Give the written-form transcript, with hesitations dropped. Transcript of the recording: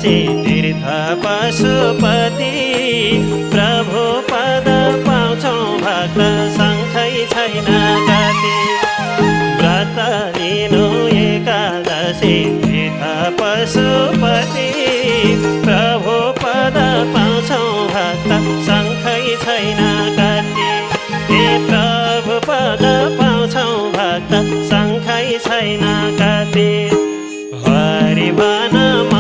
एकादशी तीर्थ पशुपति प्रभु पद पाउँछौ भक्त सङ्खै छैन गति व्रत लिनु एकादशी तीर्थ पशुपति प्रभु पद पाउँछौ भक्त सङ्खै छैन गति हे प्रभु पद पाउँछौ भक्त सङ्खै छैन गति हरि भन